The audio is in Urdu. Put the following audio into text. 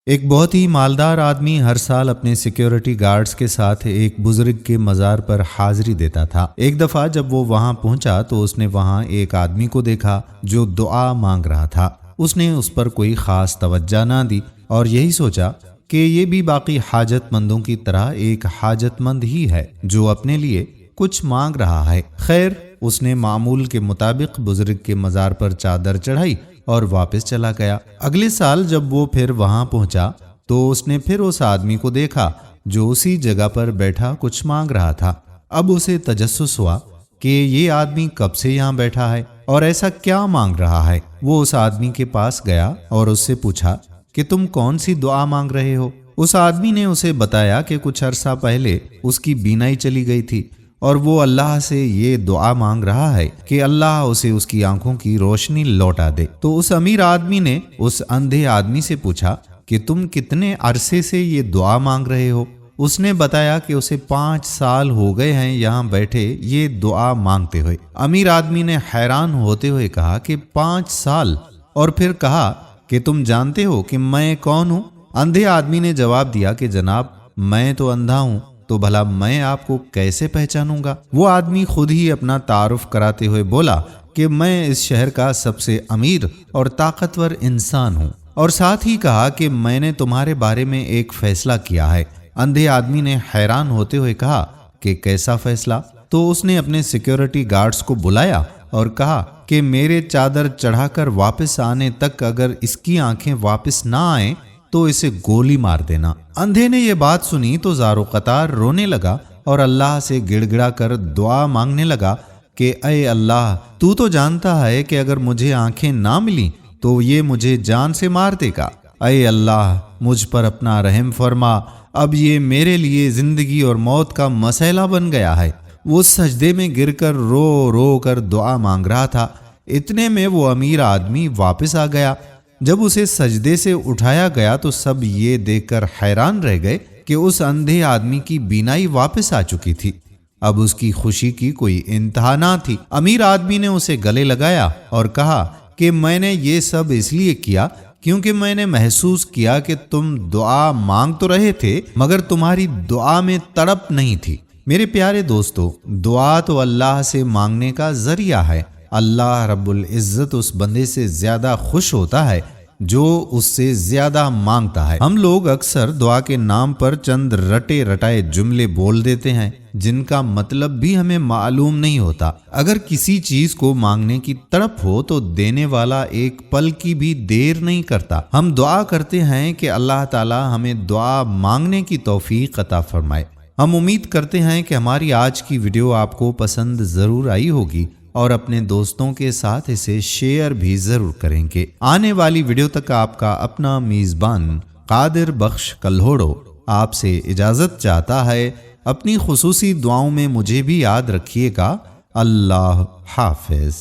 ایک بہت ہی مالدار آدمی ہر سال اپنے سیکیورٹی گارڈز کے ساتھ ایک بزرگ کے مزار پر حاضری دیتا تھا۔ ایک دفعہ جب وہ وہاں پہنچا تو اس نے وہاں ایک آدمی کو دیکھا جو دعا مانگ رہا تھا۔ اس نے اس پر کوئی خاص توجہ نہ دی اور یہی سوچا کہ یہ بھی باقی حاجت مندوں کی طرح ایک حاجت مند ہی ہے جو اپنے لیے کچھ مانگ رہا ہے۔ خیر، اس نے معمول کے مطابق بزرگ کے مزار پر چادر چڑھائی اور واپس چلا گیا۔ اگلے سال جب وہ پھر وہاں پہنچا تو اس نے پھر اس آدمی کو دیکھا جو اسی جگہ پر بیٹھا کچھ مانگ رہا تھا۔ اب اسے تجسس ہوا کہ یہ آدمی کب سے یہاں بیٹھا ہے اور ایسا کیا مانگ رہا ہے۔ وہ اس آدمی کے پاس گیا اور اس سے پوچھا کہ تم کون سی دعا مانگ رہے ہو؟ اس آدمی نے اسے بتایا کہ کچھ عرصہ پہلے اس کی بینائی چلی گئی تھی اور وہ اللہ سے یہ دعا مانگ رہا ہے کہ اللہ اسے اس کی آنکھوں کی روشنی لوٹا دے۔ تو اس امیر آدمی نے اس اندھے آدمی سے پوچھا کہ تم کتنے عرصے سے یہ دعا مانگ رہے ہو؟ اس نے بتایا کہ اسے 5 سال ہو گئے ہیں یہاں بیٹھے یہ دعا مانگتے ہوئے۔ امیر آدمی نے حیران ہوتے ہوئے کہا کہ 5 سال، اور پھر کہا کہ تم جانتے ہو کہ میں کون ہوں؟ اندھے آدمی نے جواب دیا کہ جناب، میں تو اندھا ہوں، تو بھلا میں آپ کو کیسے پہچانوں گا؟ وہ آدمی خود ہی اپنا تعارف کراتے ہوئے بولا کہ میں اس شہر کا سب سے امیر اور طاقتور انسان ہوں، اور ساتھ ہی کہا کہ میں نے تمہارے بارے میں ایک فیصلہ کیا ہے۔ اندھے آدمی نے حیران ہوتے ہوئے کہا کہ کیسا فیصلہ؟ تو اس نے اپنے سیکیورٹی گارڈز کو بلایا اور کہا کہ میرے چادر چڑھا کر واپس آنے تک اگر اس کی آنکھیں واپس نہ آئیں تو اسے گولی مار دینا۔ اندھے نے یہ بات سنی تو زارو قطار رونے لگا اور اللہ سے گڑ گڑا کر دعا مانگنے لگا کہ اے اللہ، تو تو جانتا ہے کہ اگر مجھے آنکھیں نہ ملیں تو یہ مجھے جان سے مار دے گا۔ اے اللہ، مجھ پر اپنا رحم فرما، اب یہ میرے لیے زندگی اور موت کا مسئلہ بن گیا ہے۔ وہ سجدے میں گر کر رو رو کر دعا مانگ رہا تھا۔ اتنے میں وہ امیر آدمی واپس آ گیا۔ جب اسے سجدے سے اٹھایا گیا تو سب یہ دیکھ کر حیران رہ گئے کہ اس اندھے آدمی کی بینائی واپس آ چکی تھی۔ اب اس کی خوشی کی کوئی انتہا نہ تھی۔ امیر آدمی نے اسے گلے لگایا اور کہا کہ میں نے یہ سب اس لیے کیا کیونکہ میں نے محسوس کیا کہ تم دعا مانگ تو رہے تھے مگر تمہاری دعا میں تڑپ نہیں تھی۔ میرے پیارے دوستو، دعا تو اللہ سے مانگنے کا ذریعہ ہے۔ اللہ رب العزت اس بندے سے زیادہ خوش ہوتا ہے جو اس سے زیادہ مانگتا ہے۔ ہم لوگ اکثر دعا کے نام پر چند رٹے رٹائے جملے بول دیتے ہیں جن کا مطلب بھی ہمیں معلوم نہیں ہوتا۔ اگر کسی چیز کو مانگنے کی تڑپ ہو تو دینے والا ایک پل کی بھی دیر نہیں کرتا۔ ہم دعا کرتے ہیں کہ اللہ تعالی ہمیں دعا مانگنے کی توفیق عطا فرمائے۔ ہم امید کرتے ہیں کہ ہماری آج کی ویڈیو آپ کو پسند ضرور آئی ہوگی اور اپنے دوستوں کے ساتھ اسے شیئر بھی ضرور کریں گے۔ آنے والی ویڈیو تک آپ کا اپنا میزبان قادر بخش کلہوڑو آپ سے اجازت چاہتا ہے۔ اپنی خصوصی دعاؤں میں مجھے بھی یاد رکھیے گا۔ اللہ حافظ۔